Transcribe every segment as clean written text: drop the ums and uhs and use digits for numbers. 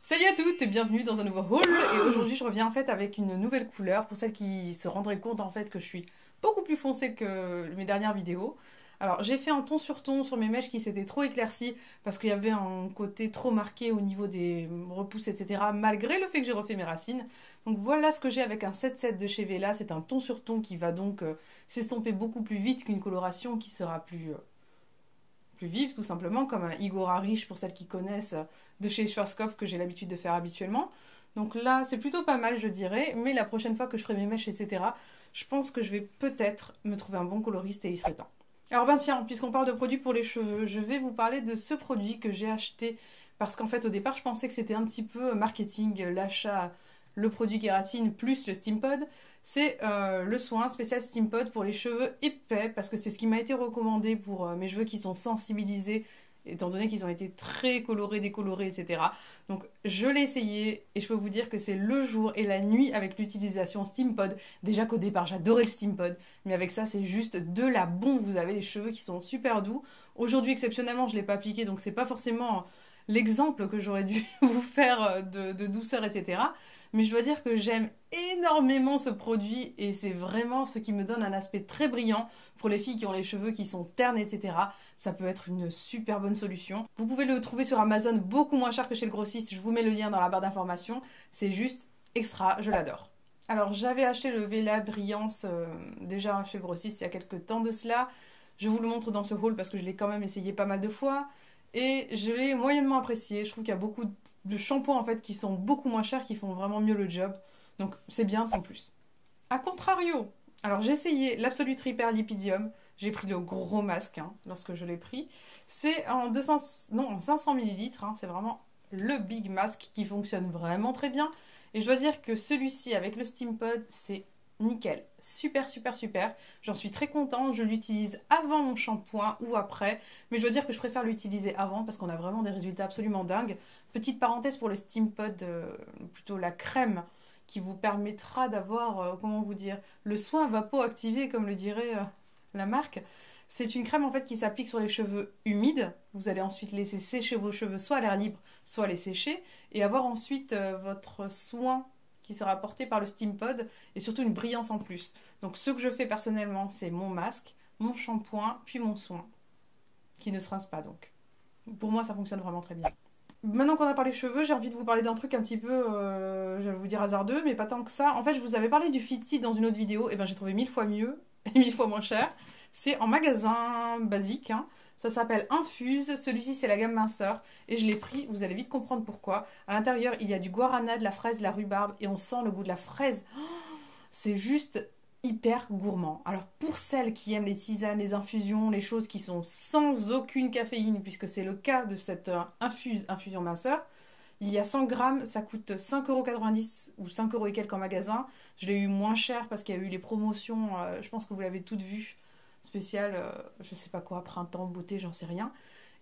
Salut à toutes et bienvenue dans un nouveau haul. Et aujourd'hui je reviens en fait avec une nouvelle couleur pour celles qui se rendraient compte en fait que je suis beaucoup plus foncée que mes dernières vidéos. Alors j'ai fait un ton sur mes mèches qui s'étaient trop éclaircies parce qu'il y avait un côté trop marqué au niveau des repousses etc. malgré le fait que j'ai refait mes racines. Donc voilà ce que j'ai avec un 7-7 de chez Vela. C'est un ton sur ton qui va donc s'estomper beaucoup plus vite qu'une coloration qui sera plus vive tout simplement, comme un Igora Riche pour celles qui connaissent de chez Schwarzkopf que j'ai l'habitude de faire habituellement. Donc là c'est plutôt pas mal je dirais, mais la prochaine fois que je ferai mes mèches etc. je pense que je vais peut-être me trouver un bon coloriste et il serait temps. Alors ben tiens, puisqu'on parle de produits pour les cheveux, je vais vous parler de ce produit que j'ai acheté parce qu'en fait au départ je pensais que c'était un petit peu marketing, l'achat, le produit kératine plus le Steampod. C'est le soin spécial Steampod pour les cheveux épais parce que c'est ce qui m'a été recommandé pour mes cheveux qui sont sensibilisés étant donné qu'ils ont été très colorés, décolorés, etc. Donc je l'ai essayé et je peux vous dire que c'est le jour et la nuit avec l'utilisation Steampod. Déjà qu'au départ j'adorais le Steampod, mais avec ça c'est juste de la bombe, vous avez les cheveux qui sont super doux. Aujourd'hui exceptionnellement je ne l'ai pas appliqué donc c'est pas forcément l'exemple que j'aurais dû vous faire de douceur, etc. Mais je dois dire que j'aime énormément ce produit et c'est vraiment ce qui me donne un aspect très brillant pour les filles qui ont les cheveux qui sont ternes, etc. Ça peut être une super bonne solution. Vous pouvez le trouver sur Amazon beaucoup moins cher que chez le grossiste. Je vous mets le lien dans la barre d'informations. C'est juste extra, je l'adore. Alors j'avais acheté le Vela Brillance déjà chez le grossiste il y a quelques temps de cela. Je vous le montre dans ce haul parce que je l'ai quand même essayé pas mal de fois. Et je l'ai moyennement apprécié. Je trouve qu'il y a beaucoup de shampoings en fait qui sont beaucoup moins chers, qui font vraiment mieux le job. Donc c'est bien sans plus. A contrario, alors j'ai essayé l'Absolute Repair Lipidium. J'ai pris le gros masque lorsque je l'ai pris. C'est en 200, non, en 500 millilitres. C'est vraiment le big masque qui fonctionne vraiment très bien. Et je dois dire que celui-ci avec le Steampod, c'est nickel, super super super, j'en suis très contente, je l'utilise avant mon shampoing ou après, mais je dois dire que je préfère l'utiliser avant parce qu'on a vraiment des résultats absolument dingues. Petite parenthèse pour le Steampod, plutôt la crème qui vous permettra d'avoir, comment vous dire, le soin vapo-activé comme le dirait la marque. C'est une crème en fait qui s'applique sur les cheveux humides. Vous allez ensuite laisser sécher vos cheveux soit à l'air libre, soit les sécher et avoir ensuite votre soin qui sera apporté par le Steampod et surtout une brillance en plus. Donc ce que je fais personnellement, c'est mon masque, mon shampoing, puis mon soin, qui ne se rince pas donc. Pour moi, ça fonctionne vraiment très bien. Maintenant qu'on a parlé cheveux, j'ai envie de vous parler d'un truc un petit peu, je vais vous dire hasardeux, mais pas tant que ça. En fait, je vous avais parlé du Fiti dans une autre vidéo, et ben j'ai trouvé 1000 fois mieux et 1000 fois moins cher. C'est en magasin basique, Ça s'appelle Infuse, celui-ci c'est la gamme minceur et je l'ai pris, vous allez vite comprendre pourquoi. À l'intérieur il y a du guarana, de la fraise, de la rhubarbe et on sent le goût de la fraise. Oh, c'est juste hyper gourmand. Alors pour celles qui aiment les tisanes, les infusions, les choses qui sont sans aucune caféine, puisque c'est le cas de cette infusion minceur, il y a 100 grammes, ça coûte 5,90 € ou 5 € et quelques en magasin. Je l'ai eu moins cher parce qu'il y a eu les promotions, je pense que vous l'avez toutes vues spécial, je sais pas quoi, printemps, beauté, j'en sais rien.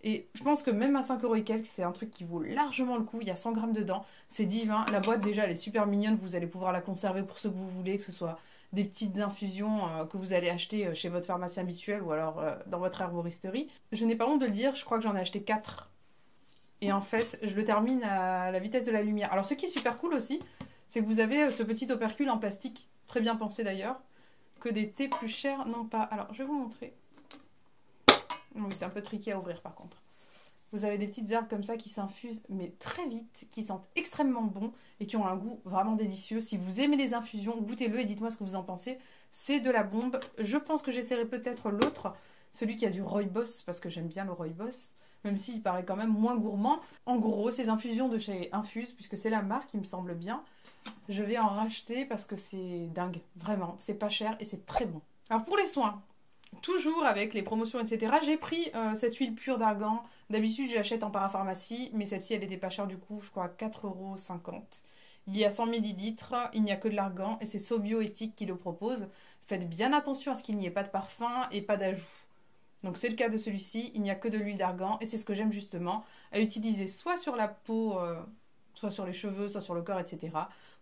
Et je pense que même à 5 € et quelques, c'est un truc qui vaut largement le coup. Il y a 100 grammes dedans, c'est divin. La boîte, déjà, elle est super mignonne. Vous allez pouvoir la conserver pour ce que vous voulez, que ce soit des petites infusions que vous allez acheter chez votre pharmacien habituel ou alors dans votre herboristerie. Je n'ai pas honte de le dire, je crois que j'en ai acheté 4. Et en fait, je le termine à la vitesse de la lumière. Alors, ce qui est super cool aussi, c'est que vous avez ce petit opercule en plastique, très bien pensé d'ailleurs, que des thés plus chers n'ont pas. Alors, je vais vous montrer. Oui, c'est un peu tricky à ouvrir par contre. Vous avez des petites herbes comme ça qui s'infusent, mais très vite, qui sentent extrêmement bon et qui ont un goût vraiment délicieux. Si vous aimez les infusions, goûtez-le et dites-moi ce que vous en pensez. C'est de la bombe. Je pense que j'essaierai peut-être l'autre, celui qui a du rooibos, parce que j'aime bien le rooibos, même s'il paraît quand même moins gourmand. En gros, ces infusions de chez Infuse, puisque c'est la marque, il me semble bien, je vais en racheter parce que c'est dingue, vraiment. C'est pas cher et c'est très bon. Alors pour les soins, toujours avec les promotions, etc., j'ai pris cette huile pure d'argan. D'habitude, je l'achète en parapharmacie, mais celle-ci, elle était pas chère du coup, je crois à 4,50 €. Il y a 100 millilitres, il n'y a que de l'argan et c'est Sobioéthique qui le propose. Faites bien attention à ce qu'il n'y ait pas de parfum et pas d'ajout. Donc c'est le cas de celui-ci, il n'y a que de l'huile d'argan et c'est ce que j'aime justement à utiliser soit sur la peau soit sur les cheveux, soit sur le corps, etc.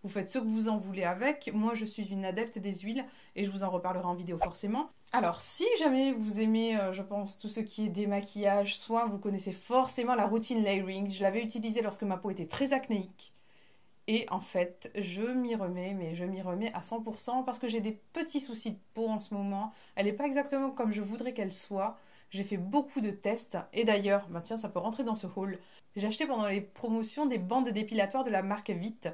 Vous faites ce que vous en voulez avec. Moi, je suis une adepte des huiles et je vous en reparlerai en vidéo forcément. Alors, si jamais vous aimez, je pense, tout ce qui est démaquillage, soit vous connaissez forcément la routine layering. Je l'avais utilisée lorsque ma peau était très acnéique. Et en fait, je m'y remets, mais je m'y remets à 100% parce que j'ai des petits soucis de peau en ce moment. Elle n'est pas exactement comme je voudrais qu'elle soit. J'ai fait beaucoup de tests. Et d'ailleurs, bah tiens, ça peut rentrer dans ce haul. J'ai acheté pendant les promotions des bandes dépilatoires de la marque Vite.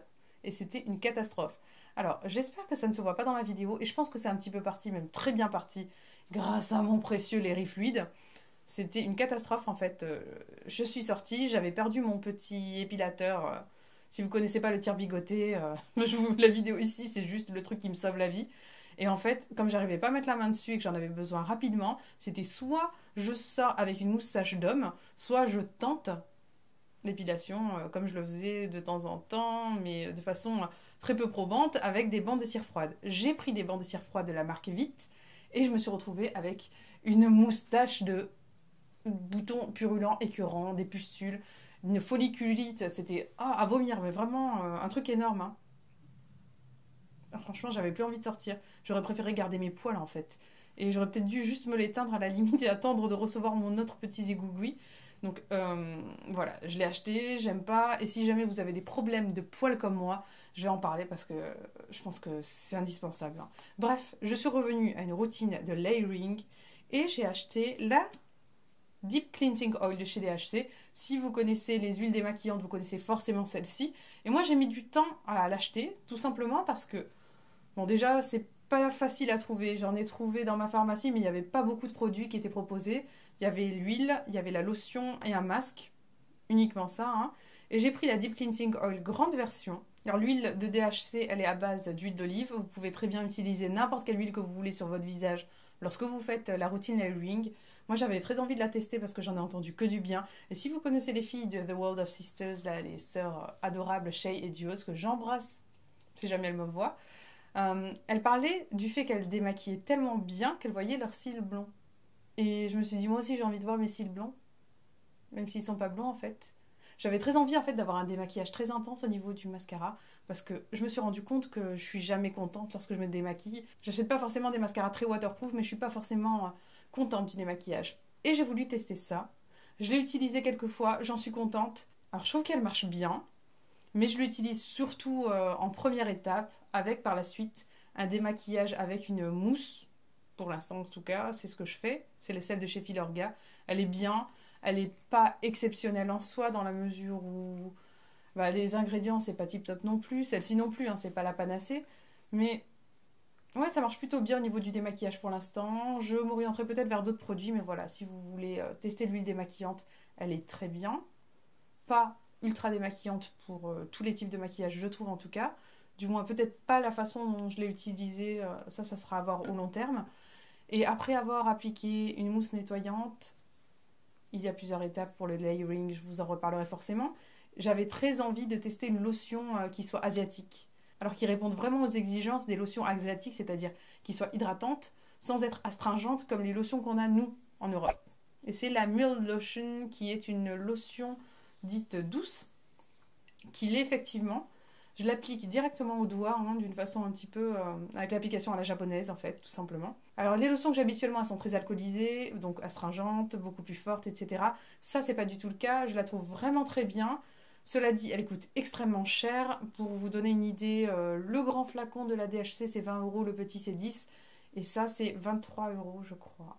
Et c'était une catastrophe. Alors, j'espère que ça ne se voit pas dans la vidéo. Et je pense que c'est un petit peu parti, même très bien parti, grâce à mon précieux Lairy Fluid. C'était une catastrophe en fait. Je suis sortie, j'avais perdu mon petit épilateur. Si vous connaissez pas le tire bigoté, la vidéo ici, c'est juste le truc qui me sauve la vie. Et en fait, comme j'arrivais pas à mettre la main dessus et que j'en avais besoin rapidement, c'était soit je sors avec une moustache d'homme, soit je tente l'épilation comme je le faisais de temps en temps, mais de façon très peu probante, avec des bandes de cire froide. J'ai pris des bandes de cire froide de la marque Vite et je me suis retrouvée avec une moustache de boutons purulents, écœurants, des pustules, une folliculite, c'était à vomir, mais vraiment un truc énorme. Hein. Franchement, j'avais plus envie de sortir. J'aurais préféré garder mes poils en fait. Et j'aurais peut-être dû juste me l'éteindre à la limite et attendre de recevoir mon autre petit zigougoui. Donc voilà, je l'ai acheté, j'aime pas. Et si jamais vous avez des problèmes de poils comme moi, je vais en parler parce que je pense que c'est indispensable. Hein. Bref, je suis revenue à une routine de layering et j'ai acheté la Deep Cleansing Oil de chez DHC. Si vous connaissez les huiles démaquillantes, vous connaissez forcément celle-ci. Et moi, j'ai mis du temps à l'acheter, tout simplement parce que, bon, déjà, c'est pas facile à trouver. J'en ai trouvé dans ma pharmacie, mais il n'y avait pas beaucoup de produits qui étaient proposés. Il y avait l'huile, il y avait la lotion et un masque. Uniquement ça. Hein. Et j'ai pris la Deep Cleansing Oil grande version. Alors, l'huile de DHC, elle est à base d'huile d'olive. Vous pouvez très bien utiliser n'importe quelle huile que vous voulez sur votre visage lorsque vous faites la routine layering. Moi, j'avais très envie de la tester parce que j'en ai entendu que du bien. Et si vous connaissez les filles de The World of Sisters, là, les sœurs adorables Shay et Duos, que j'embrasse si jamais elles me voient, elles parlaient du fait qu'elles démaquillaient tellement bien qu'elles voyaient leurs cils blonds. Et je me suis dit, moi aussi, j'ai envie de voir mes cils blonds, même s'ils sont pas blonds en fait. J'avais très envie en fait d'avoir un démaquillage très intense au niveau du mascara parce que je me suis rendu compte que je suis jamais contente lorsque je me démaquille. J'achète pas forcément des mascaras très waterproof, mais je suis pas forcément contente du démaquillage. Et j'ai voulu tester ça. Je l'ai utilisé quelques fois, j'en suis contente. Alors je trouve qu'elle marche bien, mais je l'utilise surtout en première étape avec par la suite un démaquillage avec une mousse. Pour l'instant en tout cas, c'est ce que je fais. C'est celle de chez Filorga. Elle est bien. Elle n'est pas exceptionnelle en soi dans la mesure où les ingrédients, c'est pas tip top non plus. Celle-ci non plus, hein, c'est pas la panacée. Mais ouais, ça marche plutôt bien au niveau du démaquillage pour l'instant. Je m'orienterai peut-être vers d'autres produits, mais voilà, si vous voulez tester l'huile démaquillante, elle est très bien. Pas ultra démaquillante pour tous les types de maquillage, je trouve en tout cas. Du moins, peut-être pas la façon dont je l'ai utilisée, ça sera à voir au long terme. Et après avoir appliqué une mousse nettoyante, il y a plusieurs étapes pour le layering, je vous en reparlerai forcément. J'avais très envie de tester une lotion qui soit asiatique. Alors qui réponde vraiment aux exigences des lotions asiatiques, c'est-à-dire qui soit hydratante, sans être astringente comme les lotions qu'on a nous en Europe. Et c'est la Mild Lotion qui est une lotion dite douce, qui l'est effectivement. Je l'applique directement au doigt, hein, d'une façon un petit peu avec l'application à la japonaise en fait, tout simplement. Alors les lotions que j'ai habituellement, elles sont très alcoolisées, donc astringentes, beaucoup plus fortes, etc. Ça, c'est pas du tout le cas, je la trouve vraiment très bien. Cela dit, elle coûte extrêmement cher. Pour vous donner une idée, le grand flacon de la DHC, c'est 20 €, le petit, c'est 10. Et ça, c'est 23 € je crois.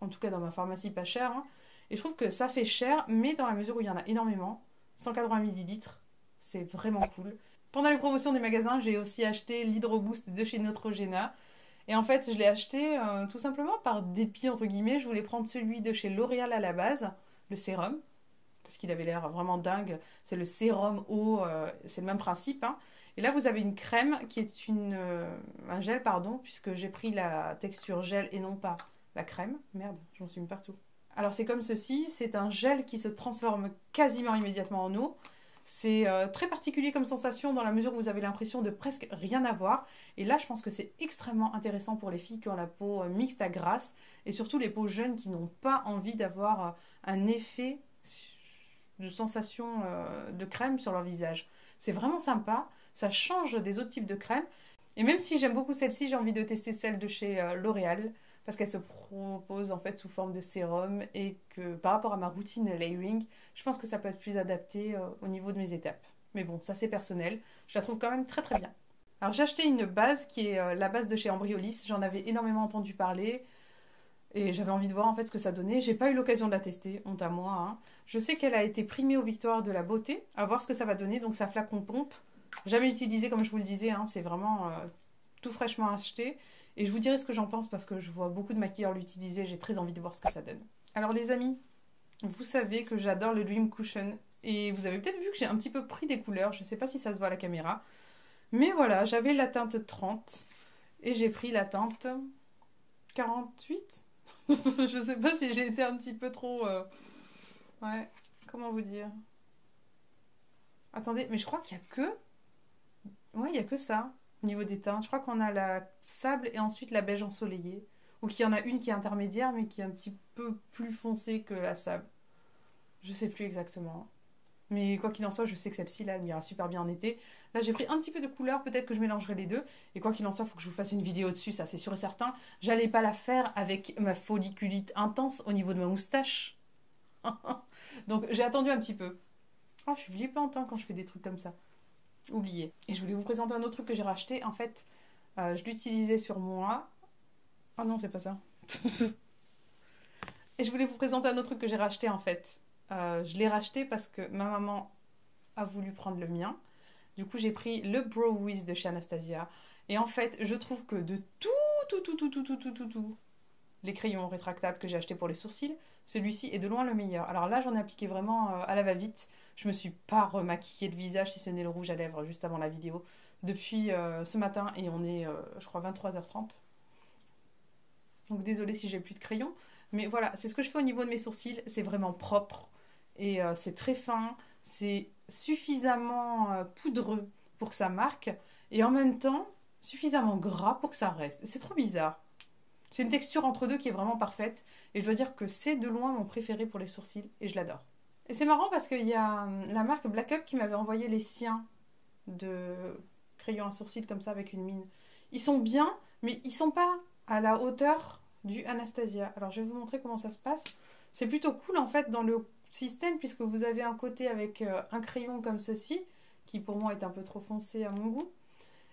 En tout cas, dans ma pharmacie, pas cher. Hein. Et je trouve que ça fait cher, mais dans la mesure où il y en a énormément, 180 ml, c'est vraiment cool. Pendant les promotions des magasins, j'ai aussi acheté l'Hydro Boost de chez Neutrogena. Et en fait, je l'ai acheté tout simplement par dépit, entre guillemets. Je voulais prendre celui de chez L'Oréal à la base, le sérum, parce qu'il avait l'air vraiment dingue. C'est le sérum eau, c'est le même principe. Hein. Et là, vous avez une crème qui est un gel, pardon, puisque j'ai pris la texture gel et non pas la crème. Merde, j'en suis mis partout. Alors, c'est comme ceci. C'est un gel qui se transforme quasiment immédiatement en eau. C'est très particulier comme sensation dans la mesure où vous avez l'impression de presque rien avoir. Et là, je pense que c'est extrêmement intéressant pour les filles qui ont la peau mixte à grasse et surtout les peaux jeunes qui n'ont pas envie d'avoir un effet de sensation de crème sur leur visage. C'est vraiment sympa, ça change des autres types de crèmes. Et même si j'aime beaucoup celle-ci, j'ai envie de tester celle de chez L'Oréal parce qu'elle se propose en fait sous forme de sérum et que par rapport à ma routine layering, je pense que ça peut être plus adapté au niveau de mes étapes. Mais bon, ça c'est personnel, je la trouve quand même très très bien. Alors j'ai acheté une base qui est la base de chez Embryolisse, j'en avais énormément entendu parler et j'avais envie de voir en fait ce que ça donnait. J'ai pas eu l'occasion de la tester, honte à moi, hein. Je sais qu'elle a été primée aux victoires de la beauté, à voir ce que ça va donner, donc ça flacon pompe. Jamais utilisé comme je vous le disais, hein, c'est vraiment tout fraîchement acheté. Et je vous dirai ce que j'en pense parce que je vois beaucoup de maquilleurs l'utiliser, j'ai très envie de voir ce que ça donne. Alors les amis, vous savez que j'adore le Dream Cushion et vous avez peut-être vu que j'ai un petit peu pris des couleurs, je sais pas si ça se voit à la caméra. Mais voilà, j'avais la teinte 30 et j'ai pris la teinte 48. Je sais pas si j'ai été un petit peu trop... Ouais, comment vous dire? Attendez, mais je crois qu'il y a que... Ouais, il y a que ça au niveau des teintes. Je crois qu'on a la sable et ensuite la beige ensoleillée. Ou qu'il y en a une qui est intermédiaire mais qui est un petit peu plus foncée que la sable. Je sais plus exactement. Mais quoi qu'il en soit, je sais que celle-ci, là, elle ira super bien en été. Là, j'ai pris un petit peu de couleur, peut-être que je mélangerai les deux. Et quoi qu'il en soit, il faut que je vous fasse une vidéo dessus, ça c'est sûr et certain. J'allais pas la faire avec ma folliculite intense au niveau de ma moustache. Donc j'ai attendu un petit peu. Oh, je suis flippante hein, quand je fais des trucs comme ça. Oublié. Et je voulais vous présenter un autre truc que j'ai racheté. En fait, je l'utilisais sur moi. Ah non, c'est pas ça. Et je voulais vous présenter un autre truc que j'ai racheté en fait. Je l'ai racheté parce que ma maman a voulu prendre le mien. Du coup, j'ai pris le Brow Wiz de chez Anastasia. Et en fait, je trouve que de tout, les crayons rétractables que j'ai achetés pour les sourcils, celui-ci est de loin le meilleur. Alors là, j'en ai appliqué vraiment à la va-vite. Je me suis pas remaquillée le visage, si ce n'est le rouge à lèvres, juste avant la vidéo, depuis ce matin. Et on est, je crois, 23h30. Donc désolée si j'ai plus de crayon. Mais voilà, c'est ce que je fais au niveau de mes sourcils. C'est vraiment propre. Et c'est très fin. C'est suffisamment poudreux pour que ça marque. Et en même temps, suffisamment gras pour que ça reste. C'est trop bizarre. C'est une texture entre deux qui est vraiment parfaite. Et je dois dire que c'est de loin mon préféré pour les sourcils. Et je l'adore. Et c'est marrant parce qu'il y a la marque Black Up qui m'avait envoyé les siens de crayons à sourcils comme ça avec une mine. Ils sont bien, mais ils sont pas à la hauteur du Anastasia. Alors je vais vous montrer comment ça se passe. C'est plutôt cool en fait dans le système puisque vous avez un côté avec un crayon comme ceci, qui pour moi est un peu trop foncé à mon goût.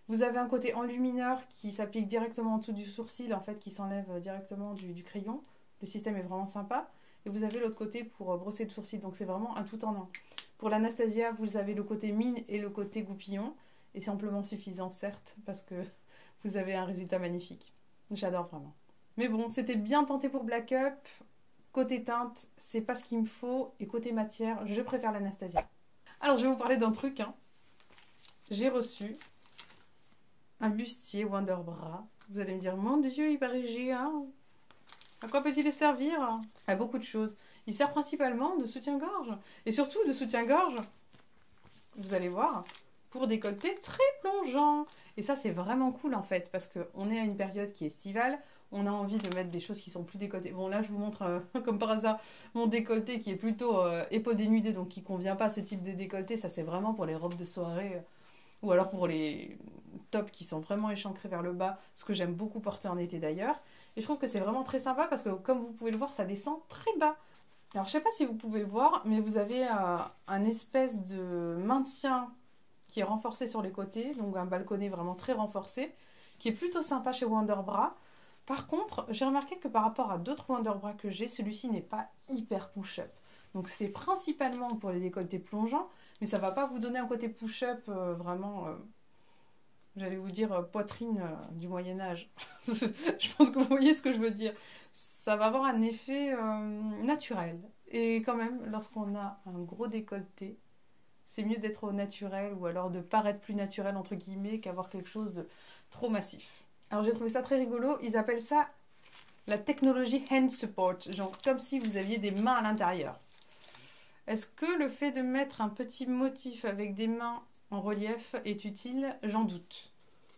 Vous avez un côté enlumineur qui s'applique directement en dessous du sourcil, en fait, qui s'enlève directement du crayon. Le système est vraiment sympa. Et vous avez l'autre côté pour brosser le sourcil, donc c'est vraiment un tout en un. Pour l'Anastasia, vous avez le côté mine et le côté goupillon. Et c'est amplement suffisant, certes, parce que vous avez un résultat magnifique. J'adore vraiment. Mais bon, c'était bien tenté pour Black Up. Côté teinte, c'est pas ce qu'il me faut. Et côté matière, je préfère l'Anastasia. Alors, je vais vous parler d'un truc. Hein. J'ai reçu un bustier Wonderbra. Vous allez me dire, mon Dieu, il paraît géant. À quoi peut-il servir? À beaucoup de choses. Il sert principalement de soutien-gorge. Et surtout de soutien-gorge, vous allez voir, pour décolleté très plongeant. Et ça, c'est vraiment cool en fait, parce qu'on est à une période qui est estivale. On a envie de mettre des choses qui sont plus décolletées. Bon, là, je vous montre, comme par hasard, mon décolleté qui est plutôt épaule dénudée, donc qui ne convient pas à ce type de décolleté. Ça, c'est vraiment pour les robes de soirée. Ou alors pour les tops qui sont vraiment échancrés vers le bas, ce que j'aime beaucoup porter en été d'ailleurs. Et je trouve que c'est vraiment très sympa parce que comme vous pouvez le voir, ça descend très bas. Alors je sais pas si vous pouvez le voir, mais vous avez un espèce de maintien qui est renforcé sur les côtés, donc un balconnet vraiment très renforcé, qui est plutôt sympa chez Wonderbra. Par contre, j'ai remarqué que par rapport à d'autres Wonderbra que j'ai, celui-ci n'est pas hyper push-up. Donc c'est principalement pour les décolletés plongeants, mais ça ne va pas vous donner un côté push-up vraiment, j'allais vous dire poitrine du Moyen-Âge. Je pense que vous voyez ce que je veux dire. Ça va avoir un effet naturel. Et quand même, lorsqu'on a un gros décolleté, c'est mieux d'être au naturel ou alors de paraître plus naturel entre guillemets qu'avoir quelque chose de trop massif. Alors j'ai trouvé ça très rigolo, ils appellent ça la technologie hand support, genre comme si vous aviez des mains à l'intérieur. Est-ce que le fait de mettre un petit motif avec des mains en relief est utile? J'en doute.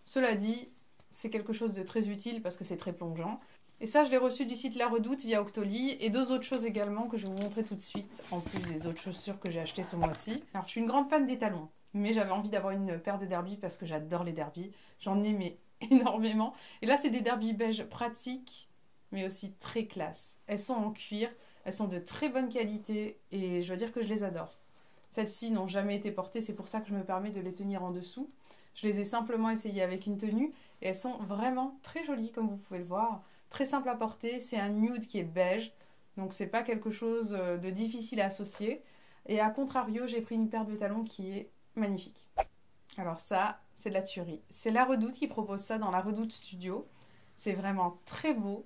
Cela dit, c'est quelque chose de très utile parce que c'est très plongeant. Et ça, je l'ai reçu du site La Redoute via Octoly et deux autres choses également que je vais vous montrer tout de suite, en plus des autres chaussures que j'ai achetées ce mois-ci. Alors, je suis une grande fan des talons, mais j'avais envie d'avoir une paire de derbies parce que j'adore les derbies. J'en aimais énormément. Et là, c'est des derbies beige pratiques, mais aussi très classe. Elles sont en cuir, elles sont de très bonne qualité et je dois dire que je les adore. Celles-ci n'ont jamais été portées, c'est pour ça que je me permets de les tenir en dessous. Je les ai simplement essayées avec une tenue et elles sont vraiment très jolies comme vous pouvez le voir. Très simple à porter, c'est un nude qui est beige, donc c'est pas quelque chose de difficile à associer. Et à contrario, j'ai pris une paire de talons qui est magnifique. Alors ça, c'est de la tuerie. C'est La Redoute qui propose ça dans La Redoute Studio. C'est vraiment très beau.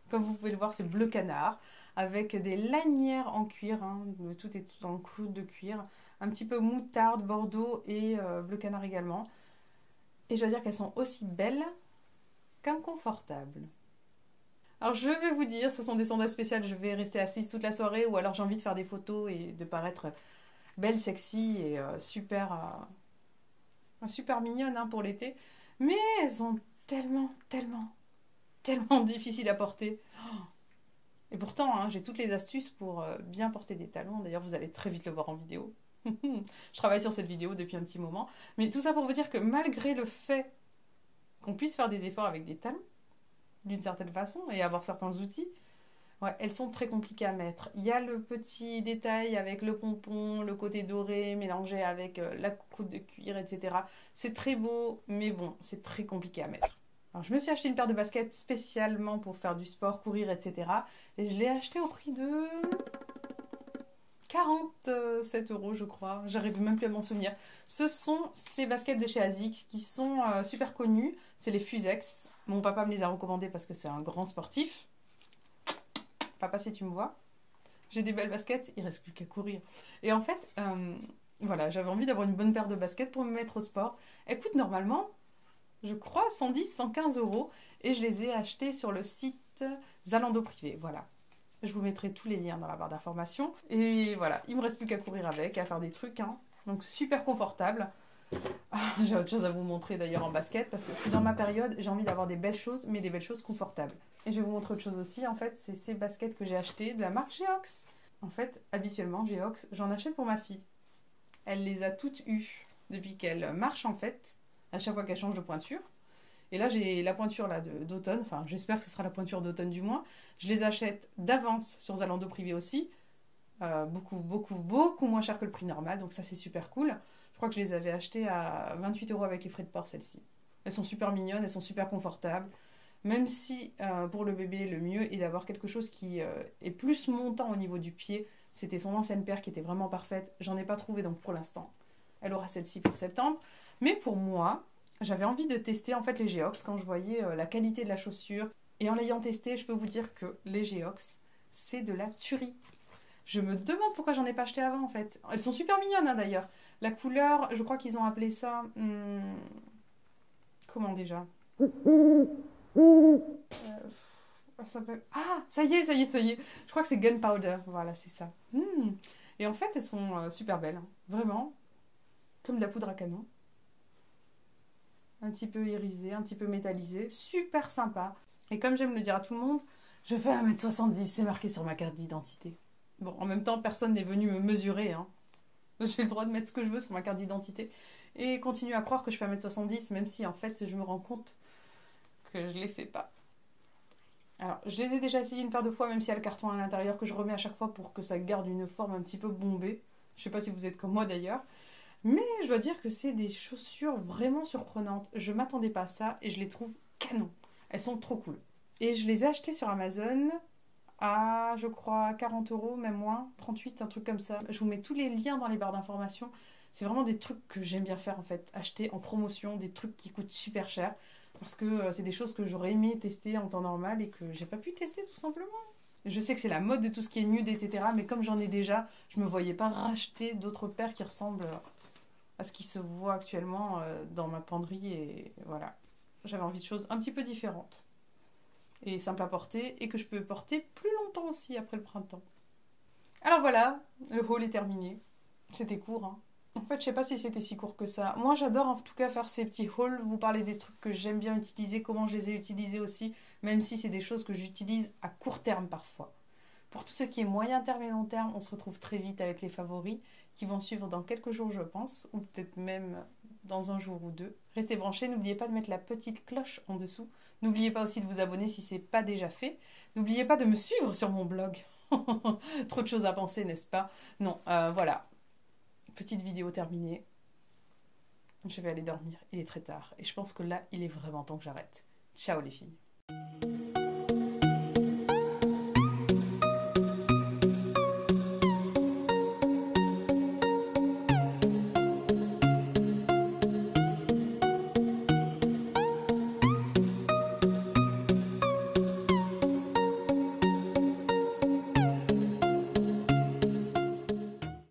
Comme vous pouvez le voir, c'est bleu canard, avec des lanières en cuir, hein. Tout est tout en clou de cuir. Un petit peu moutarde, bordeaux et bleu canard également. Et je dois dire qu'elles sont aussi belles qu'inconfortables. Alors je vais vous dire, ce sont des sandales spéciales, je vais rester assise toute la soirée ou alors j'ai envie de faire des photos et de paraître belle, sexy et super mignonne hein, pour l'été. Mais elles sont tellement difficiles à porter. Et pourtant, hein, j'ai toutes les astuces pour bien porter des talons. D'ailleurs, vous allez très vite le voir en vidéo. Je travaille sur cette vidéo depuis un petit moment. Mais tout ça pour vous dire que malgré le fait qu'on puisse faire des efforts avec des talons, d'une certaine façon, et avoir certains outils, ouais, elles sont très compliquées à mettre. Il y a le petit détail avec le pompon, le côté doré, mélangé avec la croûte de cuir, etc. C'est très beau, mais bon, c'est très compliqué à mettre. Alors, je me suis acheté une paire de baskets spécialement pour faire du sport, courir, etc. Et je l'ai acheté au prix de 47 euros, je crois. J'arrive même plus à m'en souvenir. Ce sont ces baskets de chez ASICS qui sont super connues. C'est les Fusex. Mon papa me les a recommandées parce que c'est un grand sportif. Papa, si tu me vois, j'ai des belles baskets, il reste plus qu'à courir. Et en fait, voilà, j'avais envie d'avoir une bonne paire de baskets pour me mettre au sport. Elles coûtent normalement, je crois, 110, 115 euros. Et je les ai achetées sur le site Zalando Privé. Voilà. Je vous mettrai tous les liens dans la barre d'informations. Et voilà, il me reste plus qu'à courir avec, à faire des trucs. Hein. Donc super confortable. Ah, j'ai autre chose à vous montrer d'ailleurs en basket parce que je suis dans ma période, j'ai envie d'avoir des belles choses, mais des belles choses confortables. Et je vais vous montrer autre chose aussi. En fait, c'est ces baskets que j'ai achetées de la marque Geox. En fait, habituellement, Geox, j'en achète pour ma fille. Elle les a toutes eues depuis qu'elle marche en fait, à chaque fois qu'elle change de pointure. Et là, j'ai la pointure là d'automne. Enfin, j'espère que ce sera la pointure d'automne du moins. Je les achète d'avance sur Zalando Privé aussi. Beaucoup moins cher que le prix normal. Donc ça, c'est super cool. Je crois que je les avais achetées à 28 euros avec les frais de port, celles-ci. Elles sont super mignonnes, elles sont super confortables. Même si pour le bébé, le mieux est d'avoir quelque chose qui est plus montant au niveau du pied. C'était son ancienne paire qui était vraiment parfaite. J'en ai pas trouvé donc pour l'instant. Elle aura celle-ci pour septembre. Mais pour moi, j'avais envie de tester en fait les Geox quand je voyais la qualité de la chaussure. Et en l'ayant testé, je peux vous dire que les Geox, c'est de la tuerie. Je me demande pourquoi j'en ai pas acheté avant en fait. Elles sont super mignonnes hein, d'ailleurs. La couleur, je crois qu'ils ont appelé ça... comment déjà Ah, ça y est. Je crois que c'est Gunpowder. Voilà, c'est ça. Et en fait, elles sont super belles. Hein. Vraiment. Comme de la poudre à canon. Un petit peu irisé, un petit peu métallisé. Super sympa. Et comme j'aime le dire à tout le monde, je fais 1m70, c'est marqué sur ma carte d'identité. Bon, en même temps, personne n'est venu me mesurer. Hein. J'ai le droit de mettre ce que je veux sur ma carte d'identité. Et continuer à croire que je fais 1m70, même si en fait, je me rends compte que je ne les fais pas. Alors, je les ai déjà essayé une paire de fois, même s'il y a le carton à l'intérieur que je remets à chaque fois pour que ça garde une forme un petit peu bombée. Je sais pas si vous êtes comme moi d'ailleurs. Mais je dois dire que c'est des chaussures vraiment surprenantes. Je m'attendais pas à ça et je les trouve canon. Elles sont trop cool. Et je les ai achetées sur Amazon à, je crois, 40 euros, même moins, 38, un truc comme ça. Je vous mets tous les liens dans les barres d'informations. C'est vraiment des trucs que j'aime bien faire en fait. Acheter en promotion des trucs qui coûtent super cher. Parce que c'est des choses que j'aurais aimé tester en temps normal et que j'ai pas pu tester tout simplement. Je sais que c'est la mode de tout ce qui est nude, etc. Mais comme j'en ai déjà, je me voyais pas racheter d'autres paires qui ressemblent à ce qui se voit actuellement dans ma penderie. Et voilà. J'avais envie de choses un petit peu différentes. Et simple à porter. Et que je peux porter plus longtemps aussi après le printemps. Alors voilà, le haul est terminé. C'était court, hein. En fait, je sais pas si c'était si court que ça. Moi, j'adore en tout cas faire ces petits hauls, vous parler des trucs que j'aime bien utiliser, comment je les ai utilisés aussi, même si c'est des choses que j'utilise à court terme parfois. Pour tout ce qui est moyen terme et long terme, on se retrouve très vite avec les favoris qui vont suivre dans quelques jours, je pense, ou peut-être même dans un jour ou deux. Restez branchés, n'oubliez pas de mettre la petite cloche en dessous. N'oubliez pas aussi de vous abonner si ce n'est pas déjà fait. N'oubliez pas de me suivre sur mon blog. Trop de choses à penser, n'est-ce pas? Non, voilà. Petite vidéo terminée. Je vais aller dormir, il est très tard. Et je pense que là, il est vraiment temps que j'arrête. Ciao les filles.